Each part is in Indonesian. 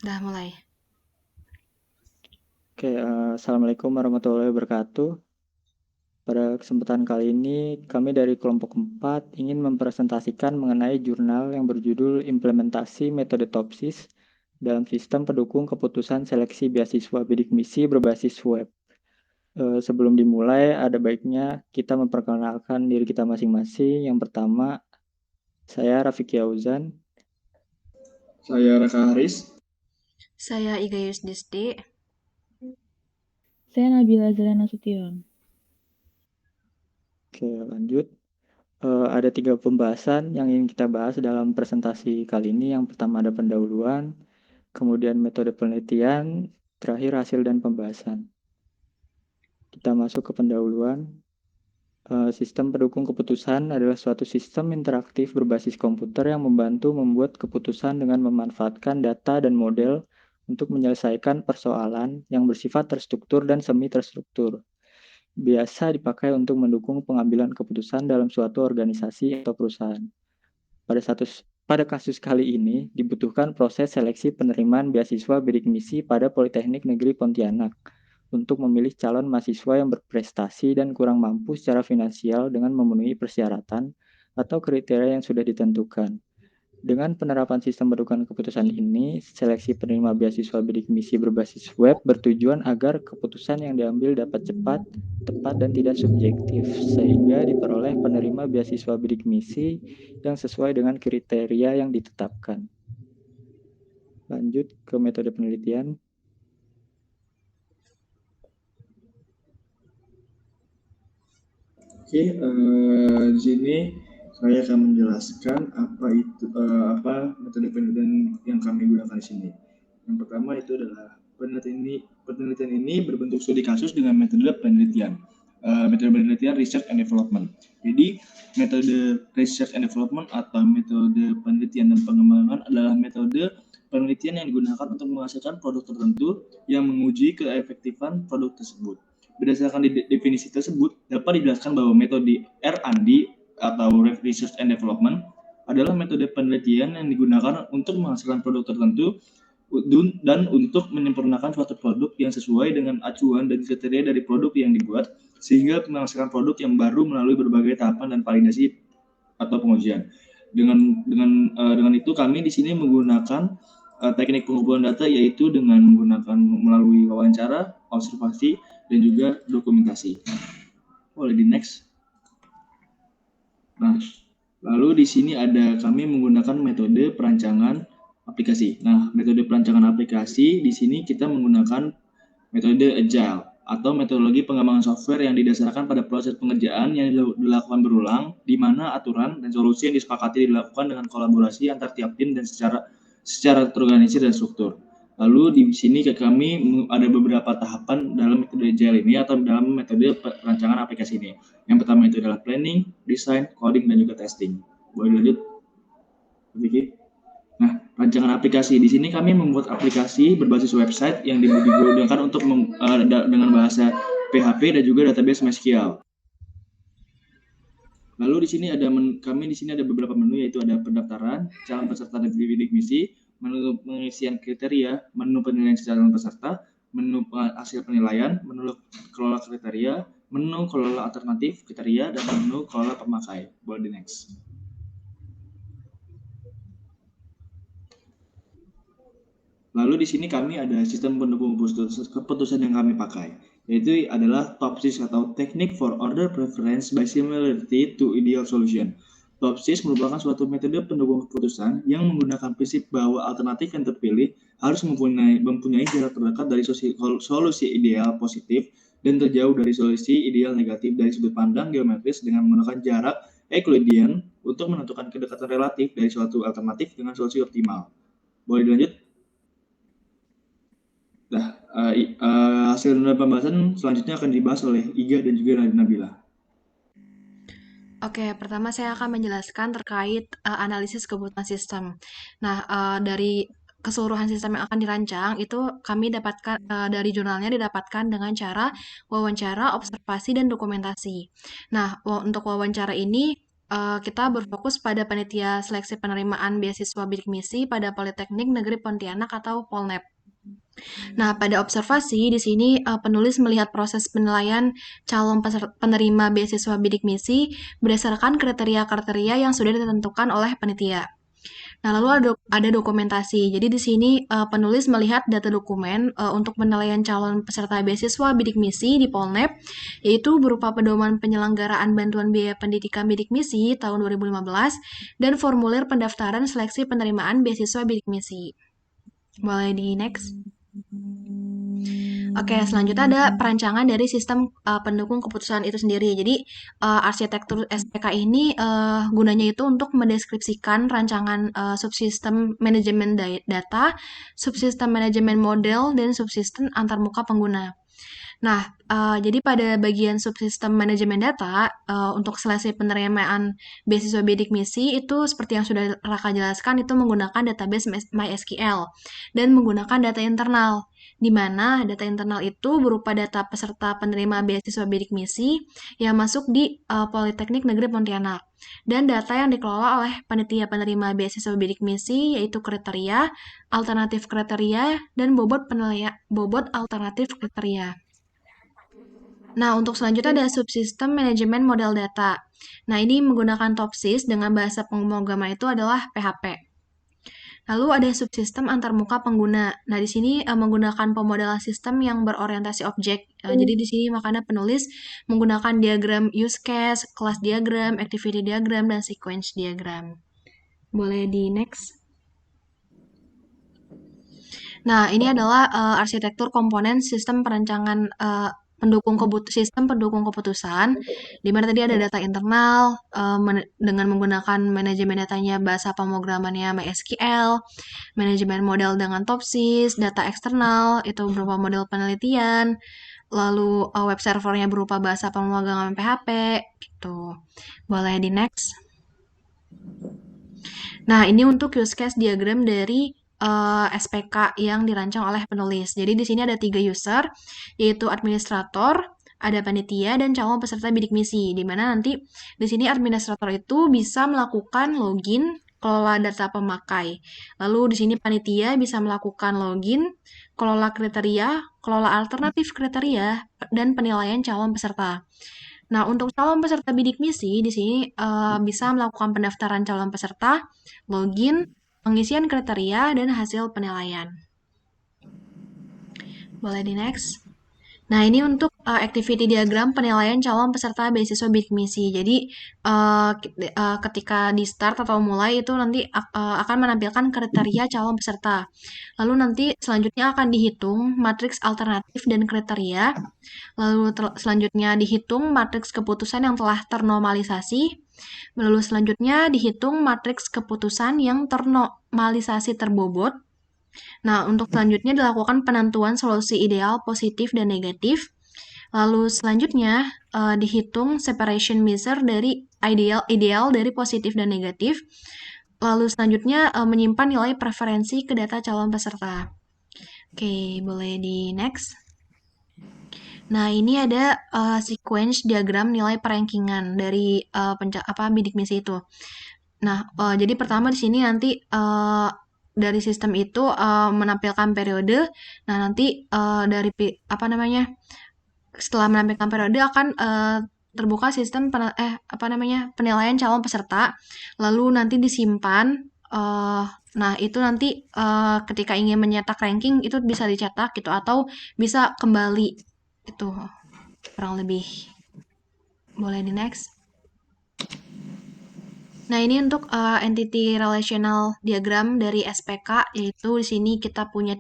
Udah mulai. Oke, Assalamualaikum warahmatullahi wabarakatuh. Pada kesempatan kali ini, kami dari kelompok 4 ingin mempresentasikan mengenai jurnal yang berjudul Implementasi Metode Topsis dalam Sistem Pendukung Keputusan Seleksi Beasiswa Bidik Misi berbasis web. Sebelum dimulai, ada baiknya kita memperkenalkan diri kita masing-masing. Yang pertama, saya Rafiki Auzan. Saya Raka Haris. Saya Iga Yusdisdi. Saya Nabila Zara Nasution. Oke, lanjut. Ada 3 pembahasan yang ingin kita bahas dalam presentasi kali ini. Yang pertama ada pendahuluan, kemudian metode penelitian, terakhir hasil dan pembahasan. Kita masuk ke pendahuluan. Sistem pendukung keputusan adalah suatu sistem interaktif berbasis komputer yang membantu membuat keputusan dengan memanfaatkan data dan model untuk menyelesaikan persoalan yang bersifat terstruktur dan semi-terstruktur. Biasa dipakai untuk mendukung pengambilan keputusan dalam suatu organisasi atau perusahaan. Pada kasus kali ini, dibutuhkan proses seleksi penerimaan beasiswa bidik misi pada Politeknik Negeri Pontianak untuk memilih calon mahasiswa yang berprestasi dan kurang mampu secara finansial dengan memenuhi persyaratan atau kriteria yang sudah ditentukan. Dengan penerapan sistem pendudukan keputusan ini, seleksi penerima beasiswa bidik misi berbasis web bertujuan agar keputusan yang diambil dapat cepat, tepat, dan tidak subjektif, sehingga diperoleh penerima beasiswa bidik misi yang sesuai dengan kriteria yang ditetapkan. Lanjut ke metode penelitian. Oke, di sini saya akan menjelaskan apa metode penelitian yang kami gunakan di sini. Yang pertama itu adalah penelitian ini berbentuk studi kasus dengan metode penelitian. Metode penelitian research and development. Jadi metode research and development atau metode penelitian dan pengembangan adalah metode penelitian yang digunakan untuk menghasilkan produk tertentu yang menguji keefektifan produk tersebut. Berdasarkan definisi tersebut, dapat dijelaskan bahwa metode R&D atau Research and Development adalah metode penelitian yang digunakan untuk menghasilkan produk tertentu dan untuk menyempurnakan suatu produk yang sesuai dengan acuan dan kriteria dari produk yang dibuat, sehingga menghasilkan produk yang baru melalui berbagai tahapan dan validasi atau pengujian. Dengan itu kami di sini menggunakan teknik pengumpulan data, yaitu dengan menggunakan melalui wawancara, observasi, dan juga dokumentasi. Boleh di next. Nah, lalu di sini ada kami menggunakan metode perancangan aplikasi. Nah, metode perancangan aplikasi di sini kita menggunakan metode agile atau metodologi pengembangan software yang didasarkan pada proses pengerjaan yang dilakukan berulang, di mana aturan dan solusi yang disepakati dilakukan dengan kolaborasi antar tiap tim dan secara terorganisir dan struktur. Lalu di sini kami ada beberapa tahapan dalam metode agile ini atau dalam metode perancangan aplikasi ini. Yang pertama itu adalah planning, design, coding, dan juga testing. Boleh lanjut, Vicky? Nah, rancangan aplikasi di sini kami membuat aplikasi berbasis website yang digunakan untuk dengan bahasa PHP dan juga database MySQL. Lalu di sini kami di sini ada beberapa menu, yaitu ada pendaftaran, calon peserta dan bidik misi, menu pengisian kriteria, menu penilaian calon peserta, menu hasil penilaian, menu kelola kriteria, menu kelola alternatif kriteria, dan menu kelola pemakai. Boleh di next. Lalu di sini kami ada sistem pendukung keputusan yang kami pakai, yaitu adalah TOPSIS atau Technique for Order Preference by Similarity to Ideal Solution. TOPSIS merupakan suatu metode pendukung keputusan yang menggunakan prinsip bahwa alternatif yang terpilih harus mempunyai jarak terdekat dari solusi ideal positif dan terjauh dari solusi ideal negatif dari sudut pandang geometris dengan menggunakan jarak Euclidean untuk menentukan kedekatan relatif dari suatu alternatif dengan solusi optimal. Boleh dilanjut? Nah, hasil dan pembahasan selanjutnya akan dibahas oleh Iga dan juga Nabila. Oke, pertama saya akan menjelaskan terkait analisis kebutuhan sistem. Nah, dari keseluruhan sistem yang akan dirancang itu kami dapatkan dari jurnalnya didapatkan dengan cara wawancara, observasi, dan dokumentasi. Nah, untuk wawancara ini kita berfokus pada panitia seleksi penerimaan beasiswa bidik misi pada Politeknik Negeri Pontianak atau Polnep. Nah, pada observasi di sini penulis melihat proses penilaian calon penerima beasiswa bidik misi berdasarkan kriteria-kriteria yang sudah ditentukan oleh panitia. Nah, lalu ada dokumentasi. Jadi di sini penulis melihat data dokumen untuk penilaian calon peserta beasiswa bidik misi di Polnep, yaitu berupa pedoman penyelenggaraan bantuan biaya pendidikan bidik misi tahun 2015 dan formulir pendaftaran seleksi penerimaan beasiswa bidik misi. Boleh di next. Oke, selanjutnya ada perancangan dari sistem pendukung keputusan itu sendiri. Jadi, arsitektur SPK ini gunanya itu untuk mendeskripsikan rancangan subsistem manajemen data, subsistem manajemen model, dan subsistem antarmuka pengguna. Nah, jadi pada bagian subsistem manajemen data, untuk seleksi penerimaan beasiswa bidik misi itu seperti yang sudah Raka jelaskan, itu menggunakan database MySQL dan menggunakan data internal, di mana data internal itu berupa data peserta penerima beasiswa bidik misi yang masuk di Politeknik Negeri Pontianak, dan data yang dikelola oleh panitia penerima beasiswa bidik misi, yaitu kriteria, alternatif kriteria, dan bobot alternatif kriteria. Nah, untuk selanjutnya ada subsistem manajemen model data. Nah, ini menggunakan TOPSIS dengan bahasa pemrograman itu adalah PHP. Lalu ada subsistem antarmuka pengguna. Nah, di sini menggunakan pemodelan sistem yang berorientasi objek. Jadi di sini makanya penulis menggunakan diagram use case, class diagram, activity diagram, dan sequence diagram. Boleh di next. Nah, ini adalah arsitektur komponen sistem perancangan sistem pendukung keputusan, di mana tadi ada data internal dengan menggunakan manajemen datanya bahasa pemrogramannya MySQL, manajemen model dengan TOPSIS, data eksternal itu berupa model penelitian, lalu web servernya berupa bahasa pemrograman PHP, gitu. Boleh di next. Nah, ini untuk use case diagram dari SPK yang dirancang oleh penulis. Jadi di sini ada 3 user, yaitu administrator, ada panitia, dan calon peserta bidik misi. Di mana nanti di sini administrator itu bisa melakukan login, kelola data pemakai. Lalu di sini panitia bisa melakukan login, kelola kriteria, kelola alternatif kriteria, dan penilaian calon peserta. Nah, untuk calon peserta bidik misi di sini bisa melakukan pendaftaran calon peserta, login, pengisian kriteria, dan hasil penilaian. Boleh di next. Nah, ini untuk activity diagram penilaian calon peserta beasiswa bidik misi. Jadi, ketika di start atau mulai itu nanti akan menampilkan kriteria calon peserta. Lalu nanti selanjutnya akan dihitung matriks alternatif dan kriteria. Lalu selanjutnya dihitung matriks keputusan yang telah ternormalisasi. Lalu selanjutnya dihitung matriks keputusan yang ternormalisasi terbobot. Nah, untuk selanjutnya dilakukan penentuan solusi ideal, positif, dan negatif. Lalu selanjutnya dihitung separation measure dari ideal dari positif dan negatif. Lalu selanjutnya menyimpan nilai preferensi ke data calon peserta. Oke, boleh di next. Nah, ini ada sequence diagram nilai perankingan dari bidik misi itu. Nah, jadi pertama di sini nanti dari sistem itu menampilkan periode. Nah, nanti dari setelah menampilkan periode akan terbuka sistem penilaian calon peserta. Lalu nanti disimpan. Nah, itu nanti ketika ingin mencetak ranking itu bisa dicetak gitu atau bisa kembali itu kurang lebih. Boleh di next. Nah, ini untuk entity relational diagram dari SPK, yaitu di sini kita punya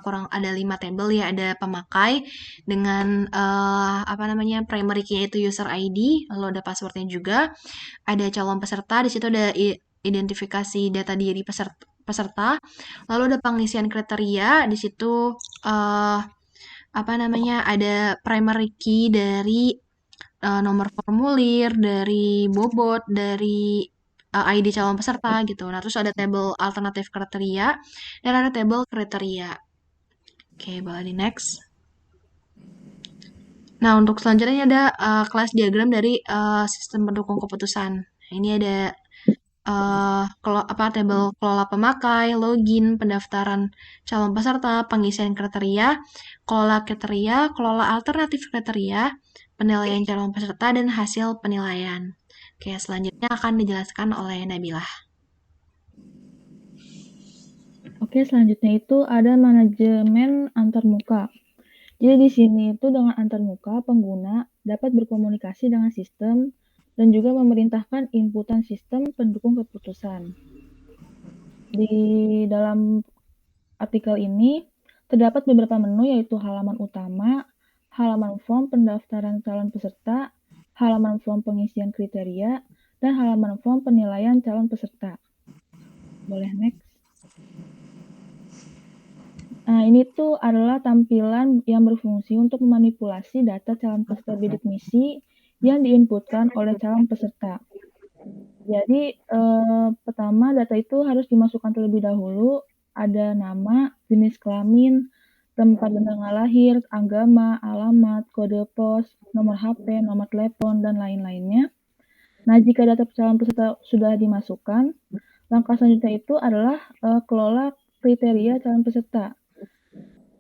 kurang ada 5 tabel ya, ada pemakai dengan primary key yaitu user ID, lalu ada passwordnya juga, ada calon peserta, di situ ada identifikasi data diri peserta, lalu ada pengisian kriteria, di situ ada primary key dari nomor formulir, dari bobot, dari ID calon peserta gitu. Nah, terus ada tabel alternatif kriteria dan ada tabel kriteria. Oke, boleh di next. Nah, untuk selanjutnya ada kelas diagram dari sistem pendukung keputusan. Ini ada tabel kelola pemakai, login, pendaftaran calon peserta, pengisian kriteria, kelola alternatif kriteria, penilaian calon peserta, dan hasil penilaian. Oke, selanjutnya akan dijelaskan oleh Nabilah. Oke, selanjutnya itu ada manajemen antarmuka. Jadi di sini itu dengan antarmuka, pengguna dapat berkomunikasi dengan sistem dan juga memerintahkan inputan sistem pendukung keputusan. Di dalam artikel ini terdapat beberapa menu yaitu halaman utama, halaman form pendaftaran calon peserta, halaman form pengisian kriteria, dan halaman form penilaian calon peserta. Boleh next. Nah, ini tuh adalah tampilan yang berfungsi untuk memanipulasi data calon peserta bidik misi yang diinputkan oleh calon peserta. Jadi, pertama data itu harus dimasukkan terlebih dahulu, ada nama, jenis kelamin, tempat dan tanggal lahir, agama, alamat, kode pos, nomor HP, nomor telepon, dan lain-lainnya. Nah, jika data calon peserta sudah dimasukkan, langkah selanjutnya itu adalah kelola kriteria calon peserta.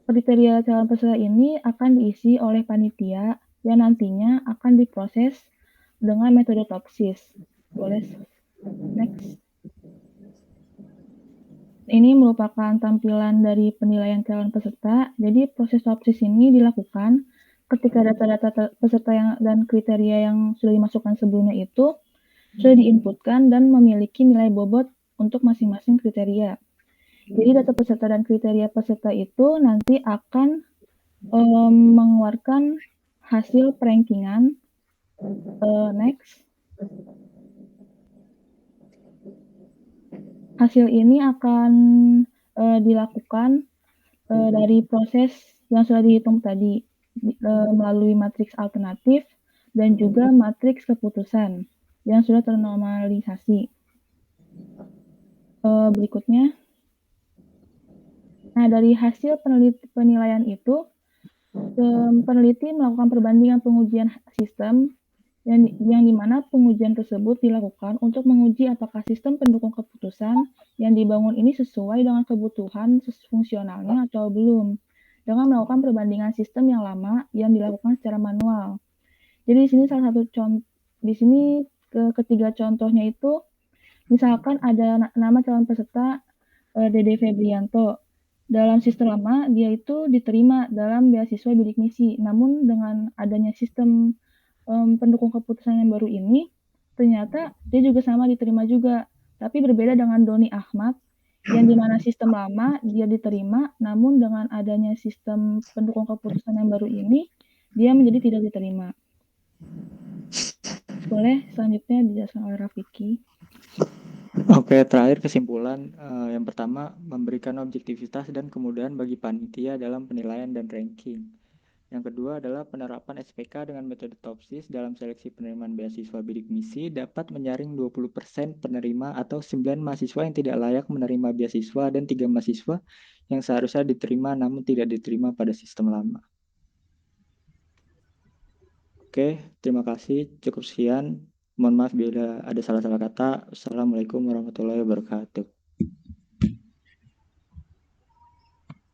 Kriteria calon peserta ini akan diisi oleh panitia yang nantinya akan diproses dengan metode TOPSIS. Boleh next. Ini merupakan tampilan dari penilaian calon peserta. Jadi proses TOPSIS ini dilakukan ketika data-data peserta dan kriteria yang sudah dimasukkan sebelumnya itu sudah diinputkan dan memiliki nilai bobot untuk masing-masing kriteria. Jadi data peserta dan kriteria peserta itu nanti akan mengeluarkan hasil perankingan. Next. Hasil ini akan dilakukan dari proses yang sudah dihitung tadi melalui matriks alternatif dan juga matriks keputusan yang sudah ternormalisasi. Berikutnya. Nah, dari hasil penilaian itu, peneliti melakukan perbandingan pengujian sistem yang dimana pengujian tersebut dilakukan untuk menguji apakah sistem pendukung keputusan yang dibangun ini sesuai dengan kebutuhan fungsionalnya atau belum, dengan melakukan perbandingan sistem yang lama yang dilakukan secara manual. Jadi di sini salah satu ketiga contohnya itu, misalkan ada nama calon peserta Dede Febrianto. Dalam sistem lama, dia itu diterima dalam beasiswa bidik misi. Namun dengan adanya sistem pendukung keputusan yang baru ini, ternyata dia juga sama diterima juga. Tapi berbeda dengan Doni Ahmad, yang dimana sistem lama dia diterima, namun dengan adanya sistem pendukung keputusan yang baru ini, dia menjadi tidak diterima. Boleh selanjutnya dijelaskan oleh Rafiki. Oke, terakhir kesimpulan. Yang pertama, memberikan objektivitas dan kemudahan bagi panitia dalam penilaian dan ranking. Yang kedua adalah penerapan SPK dengan metode TOPSIS dalam seleksi penerimaan beasiswa bidik misi dapat menyaring 20% penerima atau 9 mahasiswa yang tidak layak menerima beasiswa dan 3 mahasiswa yang seharusnya diterima namun tidak diterima pada sistem lama. Oke, terima kasih. Cukup sekian. Mohon maaf bila ada salah-salah kata. Assalamualaikum warahmatullahi wabarakatuh.